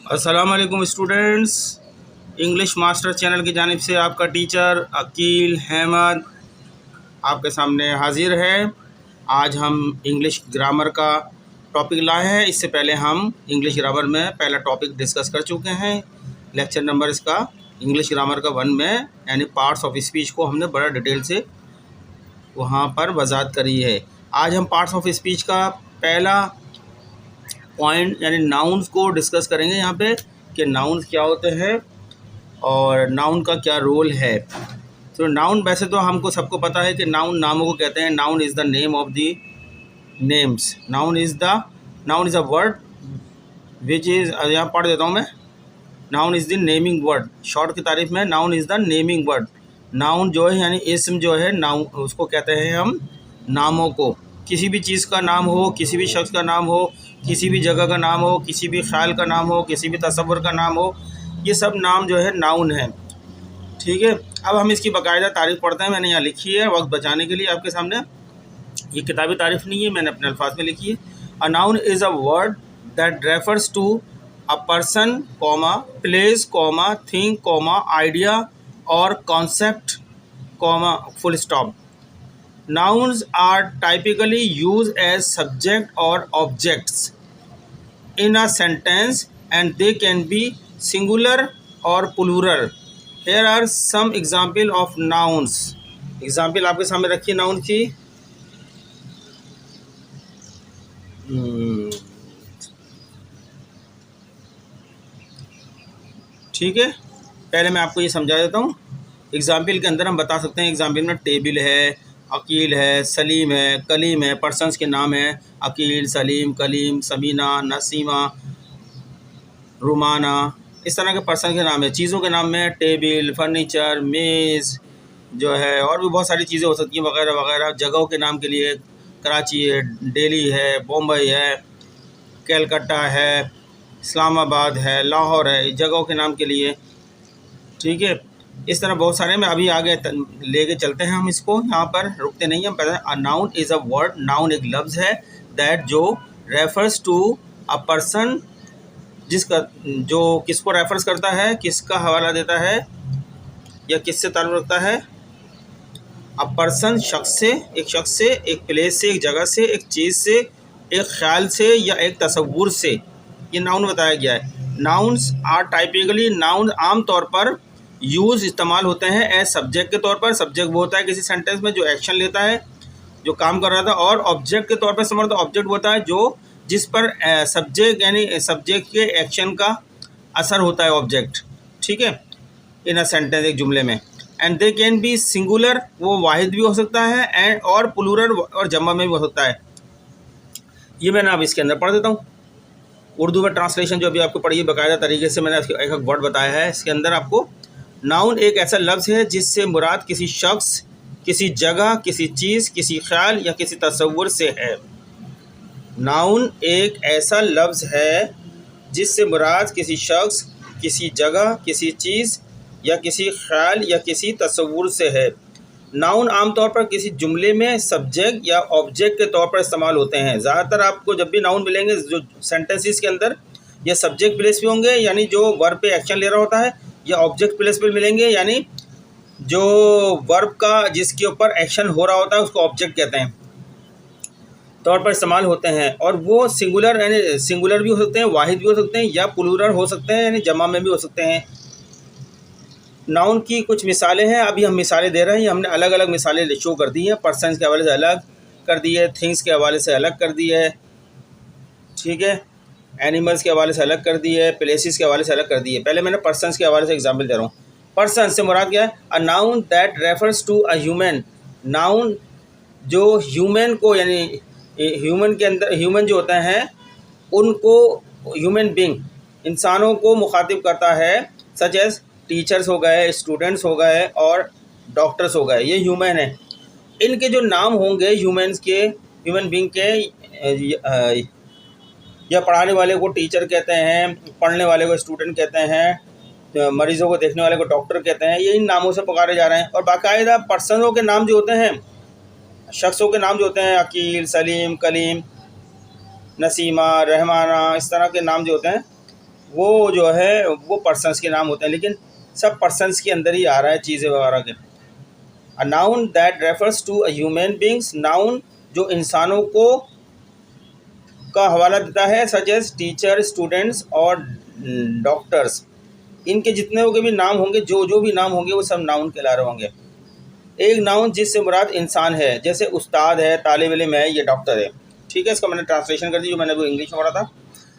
अस्सलाम वालेकुम students. English master channel की जानिब से आपका टीचर अकील अहमद आपके सामने हाजिर है। आज हम इंग्लिश ग्रामर का टॉपिक लाए हैं। इससे पहले हम इंग्लिश ग्रामर में पहला टॉपिक डिस्कस कर चुके हैं। लेक्चर नंबर इसका इंग्लिश ग्रामर का 1 में यानी पार्ट्स ऑफ स्पीच को हमने बड़ा डिटेल से वहाँ पर वजाहत करी है। आज हम पार्ट्स ऑफ स्पीच का पहला पॉइंट यानी नाउन्स को डिस्कस करेंगे यहाँ पे कि नाउन्स क्या होते हैं और नाउन का क्या रोल है। तो नाउन वैसे तो हमको सबको पता है कि नाउन नामों को कहते हैं। Noun is the name of the names. Noun is a word which is, यहाँ पढ़ देता हूँ मैं। Noun is the naming word. Short की तारीफ में noun is the naming word. Noun जो है यानी इसम जो है, नाउन उसको कहते हैं हम नामों को। किसी भी चीज़ का नाम हो, किसी भी शख्स का नाम हो, किसी भी जगह का नाम हो, किसी भी ख्याल का नाम हो, किसी भी तसव्वुर का नाम हो, ये सब नाम जो है नाउन है। ठीक है, अब हम इसकी बाकायदा तारीफ़ पढ़ते हैं। मैंने यहाँ लिखी है वक्त बचाने के लिए आपके सामने। ये किताबी तारीफ़ नहीं है, मैंने अपने अल्फाज में लिखी है। A noun is a word that refers to a person comma place comma thing comma idea और concept comma full stop. Nouns are typically used as subject or objects in a sentence and they can be singular or plural. Here are some example of nouns. Example आपके सामने रखिए noun की। ठीक है, पहले मैं आपको ये समझा देता हूँ। एग्जाम्पल के अंदर हम बता सकते हैं, एग्जाम्पल में टेबल है, अकील है, सलीम है, कलीम है। पर्सन्स के नाम है अकील, सलीम, कलीम, समीना, नसीमा, रुमाना, इस तरह के पर्सन के नाम है। चीज़ों के नाम में टेबल, फर्नीचर, मेज़ जो है, और भी बहुत सारी चीज़ें हो सकती हैं वगैरह वगैरह। जगहों के नाम के लिए कराची है, दिल्ली है, बम्बई है, कलकत्ता है, इस्लामाबाद है, लाहौर है, जगहों के नाम के लिए। ठीक है, इस तरह बहुत सारे में अभी आगे लेके चलते हैं हम इसको। यहाँ पर रुकते नहीं हम। पहले अ noun is a word. Noun एक लफ्ज़ है दैट जो रेफर्स टू अ पर्सन, जिसका जो किसको रेफर्स करता है, किसका हवाला देता है या किससे ताल्लुक़ रखता है। अ पर्सन शख्स से, एक शख्स से, एक प्लेस से, एक जगह से, एक चीज़ से, एक ख्याल से या एक तसव्वुर से, ये नाउन बताया गया है। नाउन्स आर टाइपिकली, नाउन आम तौर पर यूज़ इस्तेमाल होते हैं एज सब्जेक्ट के तौर पर। सब्जेक्ट वो होता है किसी सेंटेंस में जो एक्शन लेता है, जो काम कर रहा था। और ऑब्जेक्ट के तौर पर इस्तेमाल होता है। ऑब्जेक्ट होता है जो जिस पर सब्जेक्ट यानी सब्जेक्ट के एक्शन का असर होता है, ऑब्जेक्ट। ठीक है, इन अ सेंटेंस, एक जुमले में। And they can be singular, वो वाहिद भी हो सकता है, एंड और प्लूरल और जमा में भी हो सकता है। ये मैंने अब इसके अंदर पढ़ देता हूँ। उर्दू में ट्रांसलेशन जो अभी आपको पढ़ी है बाकायदा तरीके से मैंने एक वर्ड बताया है। इसके अंदर आपको नाउन एक ऐसा लफ्ज़ है जिससे मुराद किसी शख्स, किसी जगह, किसी चीज़, किसी ख्याल या किसी तसव्वुर से है। नाउन एक ऐसा लफ्ज़ है जिससे मुराद किसी शख्स, किसी जगह, किसी चीज़ या किसी ख्याल या किसी तसव्वुर से है। नाउन आमतौर पर किसी जुमले में सब्जेक्ट या ऑब्जेक्ट के तौर पर इस्तेमाल होते हैं। ज़्यादातर आपको जब भी नाउन मिलेंगे जो सेंटेंसेस के अंदर, या सब्जेक्ट प्लेस पे होंगे यानी जो वर्ब पे एक्शन ले रहा होता है, या ऑब्जेक्ट प्लेस पे मिलेंगे यानी जो वर्ब का जिसके ऊपर एक्शन हो रहा होता है उसको ऑब्जेक्ट कहते हैं, तौर पर इस्तेमाल होते हैं। और वो सिंगुलर यानी सिंगुलर भी हो सकते हैं, वाहिद भी हो सकते हैं, या प्लूरल हो सकते हैं यानी जमा में भी हो सकते हैं। नाउन की कुछ मिसालें हैं, अभी हम मिसालें दे रहे हैं। हमने अलग अलग मिसालें शो कर दी हैं। पर्सन के हवाले से अलग कर दी है, थिंग्स के हवाले से अलग कर दी है, ठीक है, एनिमल्स के हवाले से अलग कर दी है, प्लेसेस के हवाले से अलग कर दी है। पहले मैंने पर्सन्स के हवाले से एग्जांपल दे रहा हूँ। पर्सन से मुराद क्या है? A noun that refers to a human. Noun जो ह्यूमन को यानी ह्यूमन के अंदर, ह्यूमन जो होते हैं उनको, ह्यूमन बींग इंसानों को मुखातिब करता है। सच एज टीचर्स हो गए, स्टूडेंट्स हो गए और डॉक्टर्स हो गए, ये ह्यूमन है। इनके जो नाम होंगे ह्यूमन्स के, ह्यूमन बींग के, या पढ़ाने वाले को टीचर कहते हैं, पढ़ने वाले को स्टूडेंट कहते हैं, मरीज़ों को देखने वाले को डॉक्टर कहते हैं, ये इन नामों से पुकारे जा रहे हैं। और बाकायदा पर्सनों के नाम जो होते हैं, शख्सों के नाम जो होते हैं, अकील, सलीम, कलीम, नसीमा, रहमाना, इस तरह के नाम जो होते हैं, वो जो है वो पर्सन्स के नाम होते हैं, लेकिन सब पर्सन्स के अंदर ही आ रहा है चीज़ें वगैरह के। A noun that refers to a human beings, noun जो इंसानों को का हवाला देता है, सच एज टीचर, स्टूडेंट्स और डॉक्टर्स। इनके जितने के भी नाम होंगे, जो जो भी नाम होंगे वो सब नाउन कहला रहे होंगे। एक नाउन जिससे मुराद इंसान है, जैसे उस्ताद है, तालिब इल्म है, ये डॉक्टर है। ठीक है, इसका मैंने ट्रांसलेशन कर दी जो मैंने अभी इंग्लिश में पढ़ा था।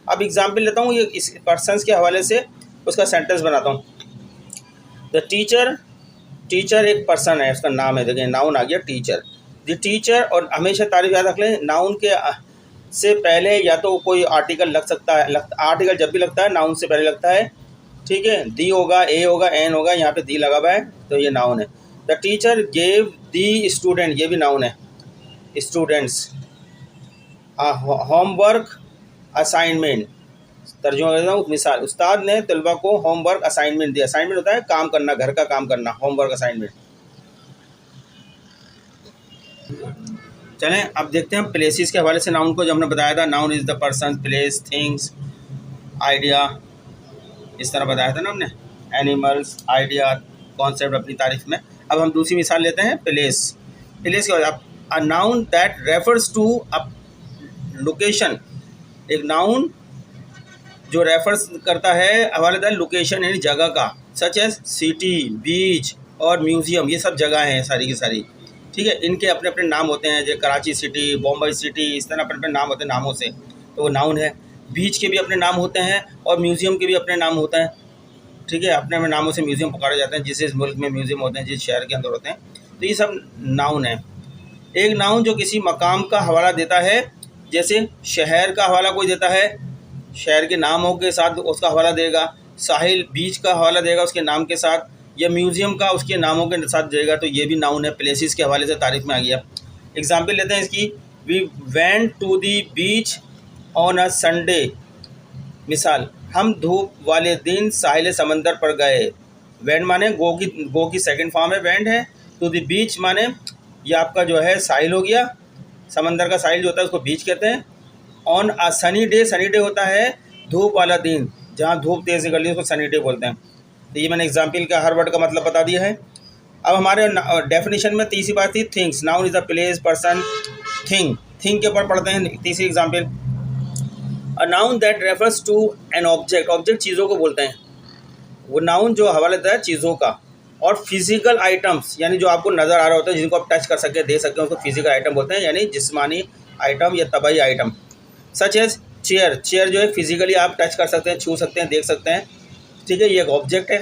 अब एग्जाम्पल लेता हूँ, ये इस पर्सन्स के हवाले से उसका सेंटेंस बनाता हूँ। द टीचर, टीचर एक पर्सन है, उसका नाम है, देखिए नाउन आ गया टीचर। द टीचर, और हमेशा तारीफ याद रख लें, नाउन के से पहले या तो कोई आर्टिकल लग सकता है, आर्टिकल जब भी लगता है नाउन से पहले लगता है। ठीक है, दी होगा, ए होगा, एन होगा, यहाँ पे दी लगा हुआ है तो ये नाउन है। The teacher gave the student, ये भी नाउन है, स्टूडेंट्स। होमवर्क असाइनमेंट, तर्जुमा करता हूँ, मिसाल, उस्ताद ने तलबा को होमवर्क असाइनमेंट दिया। असाइनमेंट होता है काम करना, घर का काम करना, होमवर्क असाइनमेंट। चलें अब देखते हैं प्लेसेस के हवाले से नाउन को, जो हमने बताया था, noun is the person, place, things, idea, इस तरह बताया था ना हमने, एनिमल्स, आइडिया, कॉन्सेप्ट अपनी तारीफ में। अब हम दूसरी मिसाल लेते हैं, प्लेस। प्लेस के बाद a noun that refers to a location, एक नाउन जो रेफर्स करता है हवालेदार लोकेशन यानी जगह का, सच एज सिटी, बीच और म्यूज़ियम, ये सब जगह हैं सारी की सारी। ठीक है, इनके अपने अपने नाम होते हैं, जैसे कराची सिटी, बॉम्बे सिटी, इस तरह अपने अपने नाम होते हैं नामों से, तो वो नाउन है। बीच के भी अपने नाम होते हैं और म्यूज़ियम के भी अपने नाम होते हैं। ठीक है, अपने अपने नामों से म्यूज़ियम पकड़े जाते हैं, जिस मुल्क में म्यूज़ियम होते हैं, जिस शहर के अंदर होते हैं, तो ये सब नाउन है। एक नाउन जो किसी मकाम का हवाला देता है, जैसे शहर का हवाला कोई देता है, शहर के नामों के साथ उसका हवाला देगा, साहिल बीच का हवाला देगा उसके नाम के साथ, या म्यूज़ियम का उसके नामों के साथ देगा, तो ये भी नाउन है, प्लेसेस के हवाले से तारीफ में आ गया। एग्जाम्पल लेते हैं इसकी, we went to the beach on a Sunday, मिसाल, हम धूप वाले दिन साहिल समंदर पर गए। वेंट माने गो की सेकंड फॉर्म है, वेंट है। टू दी बीच माने ये आपका जो है साहिल हो गया, समंदर का साहिल जो होता है उसको बीच कहते हैं। On a sunny day, sunny day होता है धूप वाला दिन, जहाँ धूप तेज़ निकल रही है उसको सनी डे बोलते हैं। तो ये मैंने एग्जाम्पल का हर वर्ड का मतलब बता दिया है। अब हमारे डेफिनेशन में तीसरी बात थी things, noun is a place, person, thing. Thing के ऊपर पढ़ते हैं तीसरी example, a noun that refers to an object, object चीज़ों को बोलते हैं, वो नाउन जो हवाला देता है चीज़ों का। और फिजिकल आइटम्स यानी जो आपको नज़र आ रहा होता है, जिनको आप टच कर सकते हैं, देख सकते हैं, उसको फिजिकल आइटम बोलते हैं, यानी जिस्मानी आइटम या तबाही item. Such as chair, chair जो है फिजिकली आप टच कर सकते हैं, छू सकते हैं, देख सकते हैं। ठीक है, ये एक ऑब्जेक्ट है।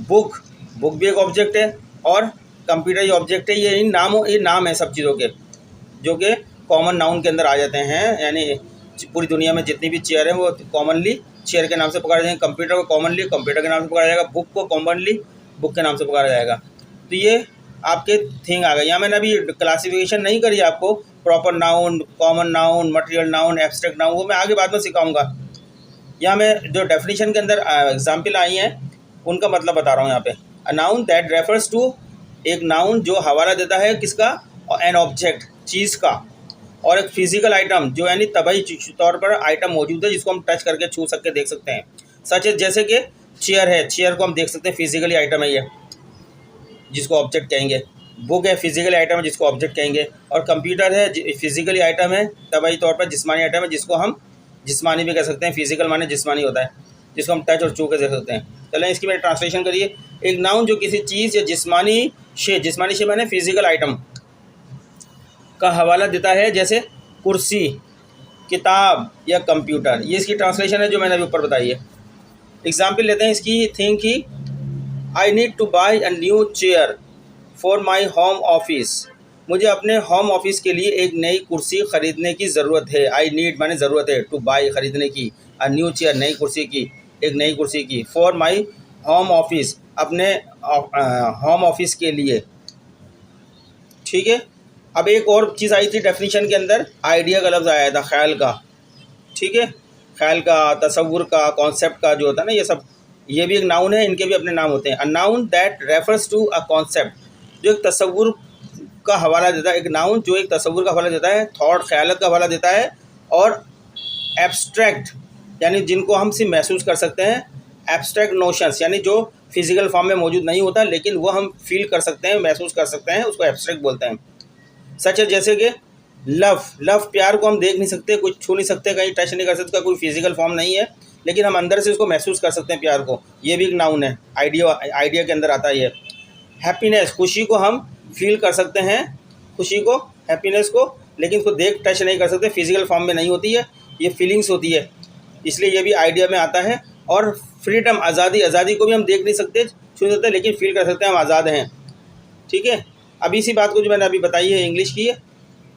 बुक, बुक भी एक ऑब्जेक्ट है। और कंप्यूटर ये ऑब्जेक्ट है। ये ये नाम है सब चीज़ों के, जो कि कॉमन नाउन के अंदर आ जाते हैं, यानी पूरी दुनिया में जितनी भी चेयर है वो कॉमनली चेयर के नाम से पुकारे जाएंगे। कंप्यूटर को कॉमनली कंप्यूटर के नाम से पुकारा जाएगा, बुक को कॉमनली बुक के नाम से पुकारा जाएगा। तो ये आपके थिंग आ गए। यहाँ मैंने अभी क्लासिफिकेशन नहीं करी आपको, proper noun, common noun, material noun, abstract noun, वो मैं आगे बाद में सिखाऊंगा। यहाँ मैं जो डेफिनेशन के अंदर एग्जाम्पल आई हैं उनका मतलब बता रहा हूँ यहाँ पे। A noun that refers to, एक नाउन जो हवाला देता है किसका, एन ऑब्जेक्ट चीज़ का, और एक फिजिकल आइटम जो यानी तबाही तौर पर आइटम मौजूद है जिसको हम टच करके छू सकते देख सकते हैं। सच है जैसे कि चेयर है, चेयर को हम देख सकते हैं, फिजिकली आइटम है ये, जिसको ऑब्जेक्ट कहेंगे। बुक है, फिजिकली आइटम है, जिसको ऑब्जेक्ट कहेंगे। और कंप्यूटर है, फिजिकली आइटम है, तबाही तौर पर जिस्मानी आइटम है, जिसको हम जिस्मानी भी कह सकते हैं। फिजिकल माने जिस्मानी होता है, जिसको हम टच और छू के देख सकते हैं। चलें इसकी मैंने ट्रांसलेशन करिए। एक नाउन जो किसी चीज़ या जिस्मानी शे माने फिजिकल आइटम का हवाला देता है, जैसे कुर्सी, किताब या कंप्यूटर। ये इसकी ट्रांसलेशन है जो मैंने अभी ऊपर बताई है। एग्जाम्पल लेते हैं इसकी, थिंक की, I need two by a new chair for my home office, मुझे अपने होम ऑफिस के लिए एक नई कुर्सी ख़रीदने की ज़रूरत है। आई नीड माने ज़रूरत है, टू बाई ख़रीदने की, अ न्यू चेयर नई कुर्सी की, एक नई कुर्सी की, फॉर माई होम ऑफिस अपने होम ऑफिस के लिए। ठीक है, अब एक और चीज़ आई थी डेफिनेशन के अंदर, आइडिया का लफ्ज़ आया था, ख्याल का। ठीक है, ख्याल का, तसव्वुर का, कॉन्सेप्ट का जो होता है ना, ये सब, ये भी एक नाउन है, इनके भी अपने नाम होते हैं। A noun that refers to a concept, जो एक तसव्वुर का हवाला देता है, एक नाउन जो एक तसव्वुर का हवाला देता है, थॉट, ख्यालत का हवाला देता है। और एब्स्ट्रैक्ट, यानी जिनको हम सिर्फ महसूस कर सकते हैं। एब्स्ट्रैक्ट नोशंस यानी जो फिजिकल फॉर्म में मौजूद नहीं होता लेकिन वो हम फील कर सकते हैं, महसूस कर सकते हैं, उसको एब्स्ट्रैक्ट बोलते हैं। सच है जैसे कि लव प्यार को हम देख नहीं सकते, कुछ छू नहीं सकते, कहीं टच नहीं कर सकते, उसका कोई फिजिकल फॉर्म नहीं है, लेकिन हम अंदर से उसको महसूस कर सकते हैं प्यार को, ये भी एक नाउन है, आइडिया के अंदर आता है ये। हैप्पीनेस खुशी को हम फील कर सकते हैं, खुशी को, हैप्पीनेस को, लेकिन उसको देख टच नहीं कर सकते, फिजिकल फॉर्म में नहीं होती है, ये फीलिंग्स होती है, इसलिए ये भी आइडिया में आता है। और फ्रीडम आज़ादी को भी हम देख नहीं सकते, छू नहीं सकते, लेकिन फील कर सकते हैं हम आज़ाद हैं। ठीक है, अभी इसी बात को जो मैंने अभी बताई है इंग्लिश की है,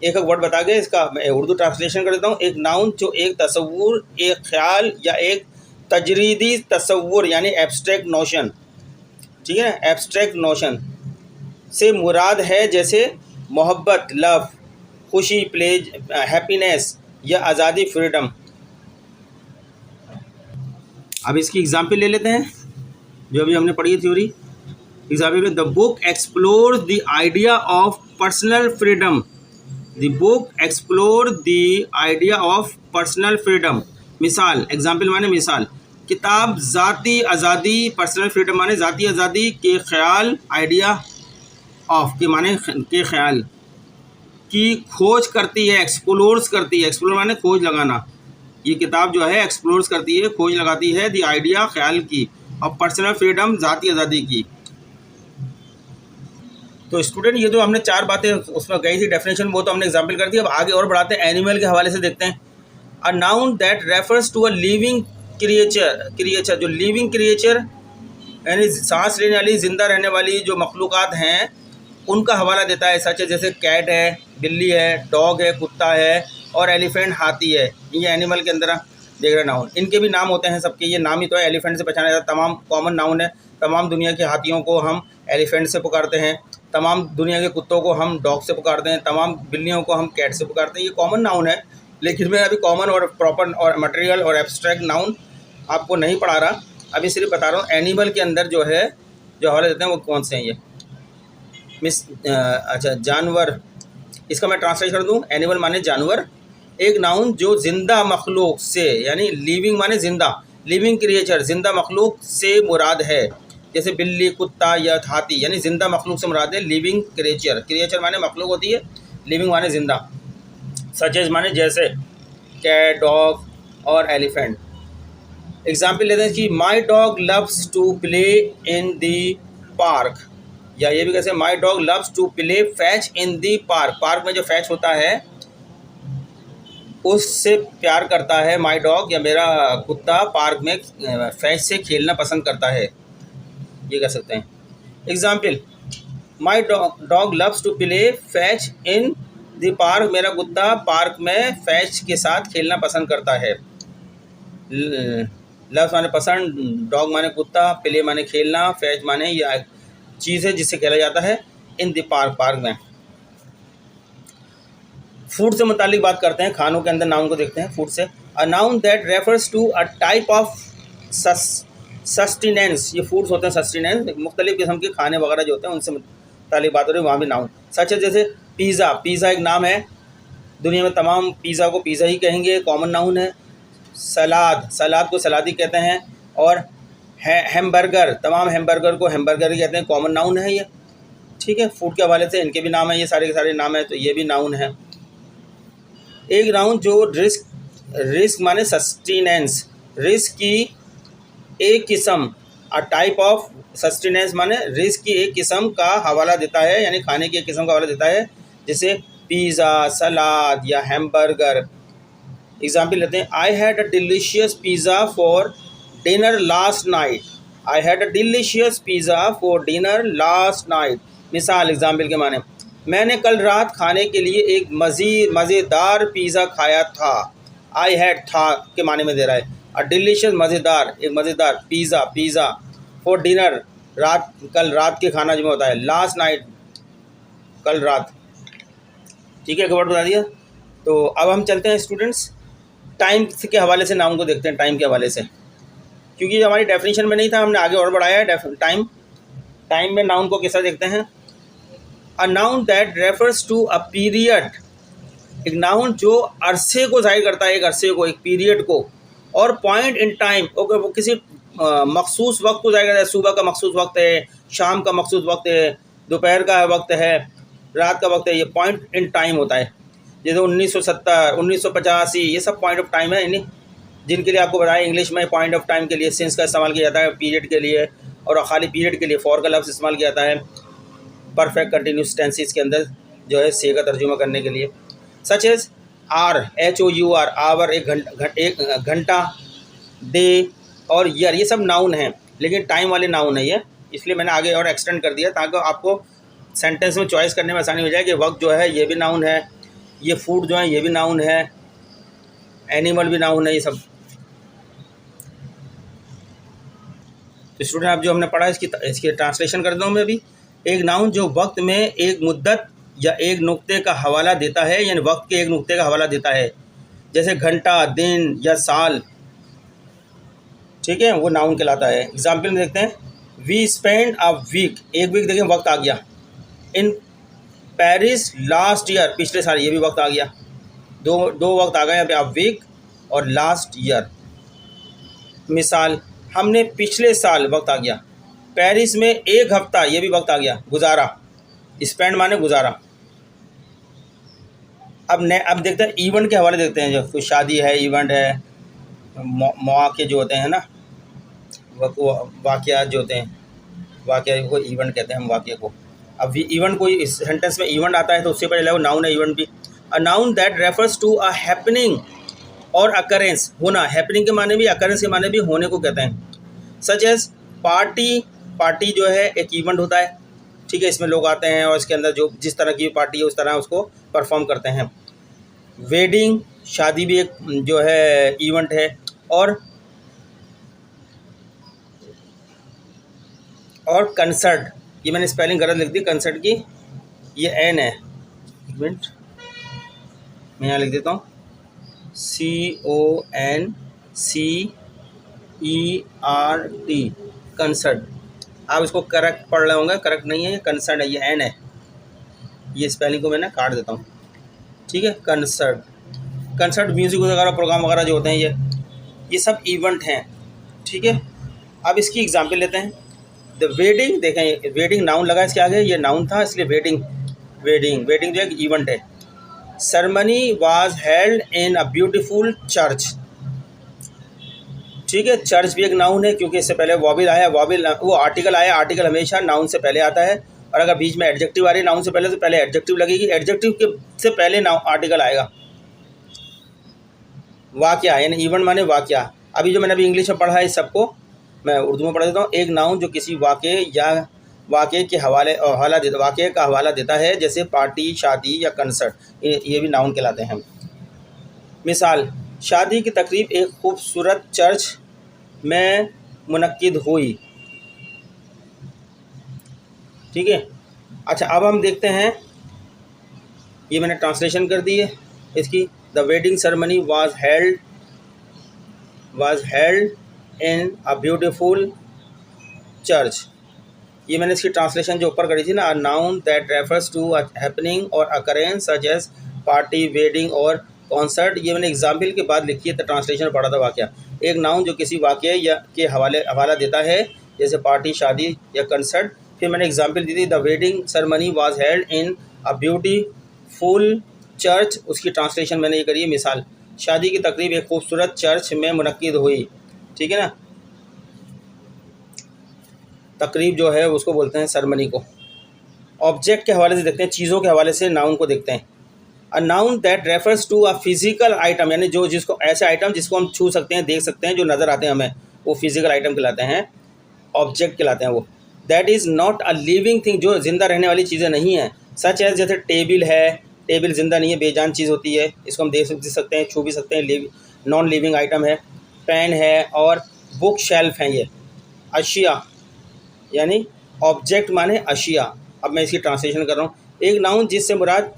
एक वर्ड बता के इसका मैं उर्दू ट्रांसलेशन कर देता हूँ। एक नाउन जो एक तस्वुर, एक ख्याल या एक तजरीदी तस्वुर यानी एब्स्ट्रैक्ट नोशन, ठीक है, एब्स्ट्रैक्ट नोशन से मुराद है जैसे मोहब्बत लव, खुशी प्लेज हैप्पीनेस या आज़ादी फ्रीडम। अब इसकी एग्जाम्पल ले लेते हैं जो अभी हमने पढ़ी है theory. Example, the book explore the idea of personal freedom. The book explore the idea of personal freedom. मिसाल, एग्जाम्पल माने मिसाल, किताब ज़ाती आज़ादी, पर्सनल फ्रीडम माने ज़ाती आज़ादी के ख्याल, आइडिया ऑफ के माने के ख्याल की खोज करती है, एक्सप्लोर्स करती है, एक्सप्लोर माने खोज लगाना, ये किताब जो है एक्सप्लोर्स करती है, खोज लगाती है, द आइडिया ख्याल की, और पर्सनल फ्रीडम ज़ाती आज़ादी की। तो स्टूडेंट ये जो हमने चार बातें उसमें कही थी डेफिनेशन, वो तो हमने एग्जाम्पल कर दी। अब आगे और बढ़ाते हैं, एनिमल के हवाले से देखते हैं। A noun that refers to a living creature जो लिविंग क्रिएचर यानी सांस लेने वाली, जिंदा रहने वाली जो मखलूक़ात हैं उनका हवाला देता है। सच है जैसे कैट है, बिल्ली है, डॉग है, कुत्ता है, और एलिफेंट हाथी है। ये एनिमल के अंदर देख रहे नाउन, इनके भी नाम होते हैं सबके, ये नाम ही तो है, एलिफेंट से पहचाना जाता है, तमाम कॉमन नाउन है। तमाम दुनिया के हाथियों को हम एलिफेंट से पुकारते हैं, तमाम दुनिया के कुत्तों को हम डॉग से पुकारते हैं, तमाम बिल्लियों को हम कैट से पुकारते हैं। ये कॉमन नाउन है, लेकिन मैं अभी कॉमन और प्रॉपर और मटेरियल और एब्स्ट्रैक्ट नाउन आपको नहीं पढ़ा रहा, अभी सिर्फ बता रहा हूँ एनिमल के अंदर जो है जो हवाले देते हैं वो कौन से हैं। ये अच्छा जानवर, इसका मैं ट्रांसलेट कर दूँ, एनिमल माने जानवर, एक नाउन जो जिंदा मखलूक से यानी लिविंग माने जिंदा, लिविंग क्रिएचर जिंदा मखलूक से मुराद है, जैसे बिल्ली, कुत्ता या हाथी, यानी जिंदा मखलूक से मुराद है लिविंग क्रिएचर। क्रिएचर माने मखलूक होती है, लिविंग माने जिंदा। सच एज माने जैसे कैट, डॉग और एलिफेंट। एग्जाम्पल लेते हैं कि my dog loves to play in the park, या ये भी कैसे, my dog loves to play fetch in the park. Park में जो फैच होता है उससे प्यार करता है माई डॉग, या मेरा कुत्ता पार्क में फैच से खेलना पसंद करता है, ये कह सकते हैं। Example, my dog loves to play fetch in the park, मेरा कुत्ता पार्क में फैच के साथ खेलना पसंद करता है। लव्स माने पसंद, डॉग माने कुत्ता, प्ले माने खेलना, फैच माने यह चीज़ है जिससे खेला जाता है, इन द पार्क, पार्क में। फूड से मुतालिक बात करते हैं, खानों के अंदर नाउन को देखते हैं फूड से। A noun that refers to a type of sustenance, ये फूड्स होते हैं सस्टेनेंस, मुख्तलिफ किस्म के खाने वगैरह जो होते हैं उनसे मुतालिक बात हो रही है, वहाँ भी नाउन। सच है जैसे पिज़्ज़ा, पिज़्ज़ा एक नाम है, दुनिया में तमाम पिज़्ज़ा को पिज़्ज़ा ही कहेंगे, कॉमन नाउन है। सलाद, सलाद को सलाद ही कहते हैं, और हैमबर्गर, तमाम हैमबर्गर को हैमबर्गर ही कहते हैं, कॉमन नाउन है ये। ठीक है, फूड के हवाले से इनके भी नाम है, ये सारे के सारे नाम है, तो ये भी नाउन है। एक नाउन जो रिस्क माने सस्टेनेंस, रिस्क की एक किस्म, अ टाइप ऑफ सस्टेनेंस माने रिस्क की एक किस्म का हवाला देता है, यानी खाने की एक किस्म का हवाला देता है, जैसे पिज़्ज़ा, सलाद या हैमबर्गर। एग्जाम्पल लेते हैं, I had a delicious pizza for dinner last night, I had a delicious pizza for dinner last night. मिसाल, एग्जाम्पल के माने, मैंने कल रात खाने के लिए एक मज़ेदार पिज़्ज़ा खाया था। आई हैड था के माने में दे रहा है, अ डिलीशियस मज़ेदार, एक मज़ेदार पिज़्ज़ा फॉर डिनर, रात, कल रात के खाना जो होता है, लास्ट नाइट, कल रात। ठीक है, वर्ड बता दिया। तो अब हम चलते हैं स्टूडेंट्स टाइम के हवाले से नाउन को देखते हैं, टाइम के हवाले से, क्योंकि हमारी डेफिनेशन में नहीं था, हमने आगे और बढ़ाया है। टाइम में नाउन को कैसा देखते हैं। A noun that refers to a period, एक नाउन जो अरसे को जाहिर करता है, एक अरसे को, एक पीरियड को, और पॉइंट इन टाइम, ओके, वो किसी मखसूस वक्त को जाएगा, सुबह का मखसूस वक्त है, शाम का मखसूस वक्त है, दोपहर का वक्त है, रात का वक्त है, ये पॉइंट इन टाइम होता है। जैसे 1970, 1985, ये सब पॉइंट ऑफ टाइम है, यानी जिनके लिए आपको बताया इंग्लिश में पॉइंट ऑफ टाइम के लिए सिंस का इस्तेमाल किया जाता है पीरियड के लिए, और खाली पीरियड के लिए फॉर का लफ्ज़ इस्तेमाल किया जाता है परफेक्ट कंटिन्यूस टेंसेस के अंदर जो है से का तर्जुमा करने के लिए। Such as hour, HOUR, hour एक घंटा, डे और ईयर, ये सब नाउन हैं, लेकिन टाइम वाले नाउन है ये, इसलिए मैंने आगे और एक्सटेंड कर दिया ताकि आपको सेंटेंस में चॉइस करने में आसानी हो जाए कि वक्त जो है ये भी नाउन है, ये फूड जो है ये भी नाउन है, एनिमल भी नाउन है, ये सब। तो स्टूडेंट आप जो हमने पढ़ा इसकी ट्रांसलेशन कर दूँ मैं अभी। एक नाउन जो वक्त में एक मुद्दत या एक नुक्ते का हवाला देता है, यानी वक्त के एक नुक्ते का हवाला देता है, जैसे घंटा, दिन या साल, ठीक है, वो नाउन कहलाता है। एग्जाम्पल में देखते हैं, वी स्पेंड अ वीक, एक वीक देखें वक्त आ गया, इन पेरिस लास्ट ईयर, पिछले साल, ये भी वक्त आ गया, दो वक्त आ गए यहाँ पे, अ वीक और लास्ट ईयर। मिसाल, हमने पिछले साल, वक्त आ गया, पेरिस में एक हफ्ता, ये भी वक्त आ गया, गुजारा, स्पेंड माने गुजारा। अब देखते हैं इवेंट के हवाले देखते हैं, जो कोई शादी है, इवेंट है, मौके जो होते हैं ना, वाक़यात जो होते हैं, वाक़या को इवेंट कहते हैं हम वाक़या को। अब इवेंट कोई इस सेंटेंस में इवेंट आता है तो उससे पहले वो नाउन है, इवेंट भी। A noun that refers to a happening और अकरेंस, होना, हैपनिंग के माने भी, अकरेंस के माने भी होने को कहते हैं। सच एज पार्टी, पार्टी जो है एक इवेंट होता है, ठीक है, इसमें लोग आते हैं और इसके अंदर जो जिस तरह की पार्टी है उस तरह उसको परफॉर्म करते हैं। वेडिंग, शादी भी एक जो है इवेंट है। और कंसर्ट, ये मैंने स्पेलिंग गलत लिख दी कंसर्ट की, ये एन है, एक मिनट मैं यहाँ लिख देता हूँ, CONCERT, कंसर्ट। आप इसको करेक्ट पढ़ रहे होंगे, करेक्ट नहीं है, ये कंसर्ट है, ये एन है, ये स्पेलिंग को मैंने काट देता हूँ, ठीक है। कंसर्ट म्यूज़िक वगैरह प्रोग्राम वगैरह जो होते हैं ये सब इवेंट हैं, ठीक है। अब इसकी एग्जांपल लेते हैं। द वेडिंग, देखें वेडिंग नाउन लगा इसके आगे, ये नाउन था इसलिए वेडिंग जो एक इवेंट है। Ceremony was held in a beautiful church, ठीक है, चर्च भी एक नाउन है क्योंकि इससे पहले वॉबिल आया, वॉबिल वो आर्टिकल आया, आर्टिकल हमेशा नाउन से पहले आता है, और अगर बीच में एडजेक्टिव आ रही है नाउन से पहले तो पहले एडजेक्टिव लगेगी, एडजेक्टिव के से पहले नाउन आर्टिकल आएगा। वाक़या यानी इवेंट माने वाक़या। अभी जो मैंने अभी इंग्लिश में पढ़ा है इस सबको मैं उर्दू में पढ़ देता हूँ। एक नाउन जो किसी वाक़े या वाक़े के वाक़े का हवाला देता है, जैसे पार्टी, शादी या कंसर्ट, ये भी नाउन कहलाते हैं। मिसाल, शादी की तकरीब एक खूबसूरत चर्च में मुनक्किद हुई, ठीक है। अच्छा, अब हम देखते हैं, ये मैंने ट्रांसलेशन कर दी है इसकी। The wedding ceremony was held in a beautiful church, ये मैंने इसकी ट्रांसलेशन जो ऊपर करी थी ना। A noun that refers to a happening और occurrence such as party, wedding और कॉन्सर्ट, ये मैंने एग्जाम्पल के बाद लिखी है तो ट्रांसलेशन पढ़ा था वाक़या। एक नाउन जो किसी वाक़े या के हवाला देता है, जैसे पार्टी, शादी या कंसर्ट। फिर मैंने एग्जाम्पल दी थी, the wedding ceremony was held in a beautiful church, उसकी ट्रांसलेशन मैंने ये करी है। मिसाल, शादी की तकरीब एक खूबसूरत चर्च में मुनक्किद हुई, ठीक है ना। तकरीब जो है उसको बोलते हैं सेरेमनी को। ऑब्जेक्ट के हवाले से देखते हैं, चीज़ों के हवाले से नाउन को देखते हैं। A noun that refers to a physical item, यानी जो जिसको ऐसे आइटम जिसको हम छू सकते हैं, देख सकते हैं, जो नज़र आते हैं हमें, वो फिजिकल आइटम कहलाते हैं, ऑब्जेक्ट कहलाते हैं वो। That is not a living thing, जो जिंदा रहने वाली चीज़ें नहीं हैं। सच एज, जैसे टेबल है, टेबल जिंदा नहीं है, बेजान चीज़ होती है, इसको हम देख सकते हैं, छू भी सकते हैं, नॉन लिविंग आइटम है। पेन है और बुक शेल्फ हैं, ये अशिया, यानी ऑब्जेक्ट माने अशिया। अब मैं इसकी ट्रांसलेशन कर रहा हूँ। एक नाउन जिससे मुराद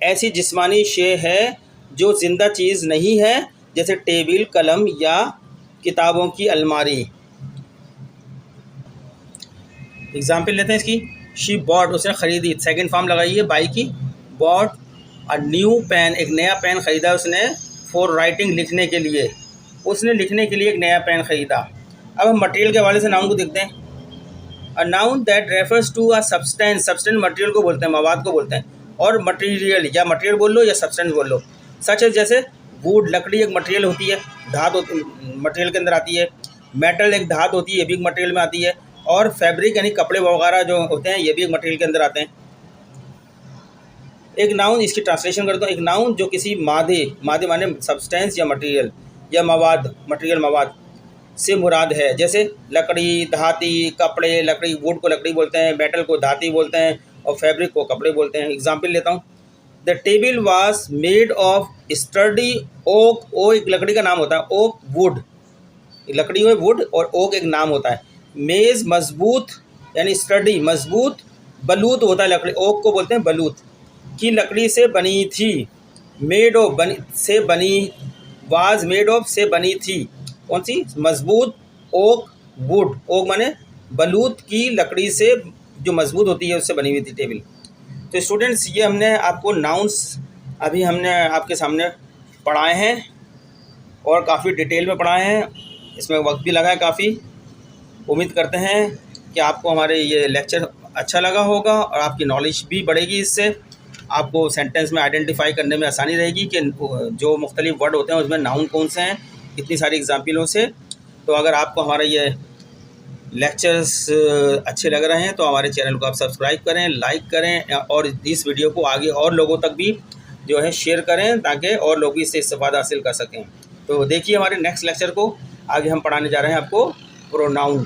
ऐसी जिस्मानी शे है जो जिंदा चीज़ नहीं है, जैसे टेबल, कलम या किताबों की अलमारी। एग्जाम्पल लेते हैं इसकी। शी बॉट, उसने ख़रीदी, सेकंड फॉर्म लगाई है बाई की, बॉट अ न्यू पेन, एक नया पेन ख़रीदा उसने, फॉर राइटिंग, लिखने के लिए, उसने लिखने के लिए एक नया पेन ख़रीदा। अब हम मटेरियल के हवाले से नाउन को देखते हैं। A noun that refers to a substance, substance material को बोलते हैं, मवाद को बोलते हैं, और मटेरियल या मटेरियल बोल लो या सब्सटेंस बोल लो। सच है जैसे वुड, लकड़ी एक मटेरियल होती है, धात होती, मटेरियल के अंदर आती है। मेटल एक धात होती है, ये भी एक मटेरियल में आती है। और फैब्रिक यानी कपड़े वगैरह जो होते हैं ये भी एक मटेरियल के अंदर आते हैं। एक नाउन, इसकी ट्रांसलेशन करता हूँ, एक नाउन जो किसी मादे, मादे माने सब्सटेंस या मटेरियल या मवाद, मटेरियल मवाद से मुराद है। जैसे लकड़ी, धाती, कपड़े, लकड़ी, वुड को लकड़ी बोलते हैं, मेटल को धाती बोलते हैं, और फैब्रिक को कपड़े बोलते हैं। एग्जाम्पल लेता हूँ, the table was made of sturdy oak, ओ एक लकड़ी का नाम होता है, ओक वुड, लकड़ी में वुड, और ओक एक नाम होता है। मेज़ मजबूत यानी स्टर्डी, मजबूत, बलूत होता है लकड़ी, ओक को बोलते हैं बलूत, की लकड़ी से बनी थी। मेड ऑफ बनी से बनी, वाज मेड ऑफ से बनी थी, कौन सी, मजबूत, ओक वुड, ओक माने बलूत की लकड़ी से जो मजबूत होती है उससे बनी हुई थी टेबल। तो स्टूडेंट्स ये हमने आपको नाउन्स अभी हमने आपके सामने पढ़ाए हैं और काफ़ी डिटेल में पढ़ाए हैं, इसमें वक्त भी लगा है काफ़ी। उम्मीद करते हैं कि आपको हमारे ये लेक्चर अच्छा लगा होगा और आपकी नॉलेज भी बढ़ेगी। इससे आपको सेंटेंस में आइडेंटिफाई करने में आसानी रहेगी कि जो मुख्तलिफ वर्ड होते हैं उसमें नाउन कौन से हैं, इतनी सारी एग्जाम्पलों से। तो अगर आपको हमारा ये लेक्चर्स अच्छे लग रहे हैं तो हमारे चैनल को आप सब्सक्राइब करें, लाइक करें, और इस वीडियो को आगे और लोगों तक भी जो है शेयर करें ताकि और लोग भी इससे इस्तेफादा हासिल कर सकें। तो देखिए हमारे नेक्स्ट लेक्चर को, आगे हम पढ़ाने जा रहे हैं आपको प्रोनाउन।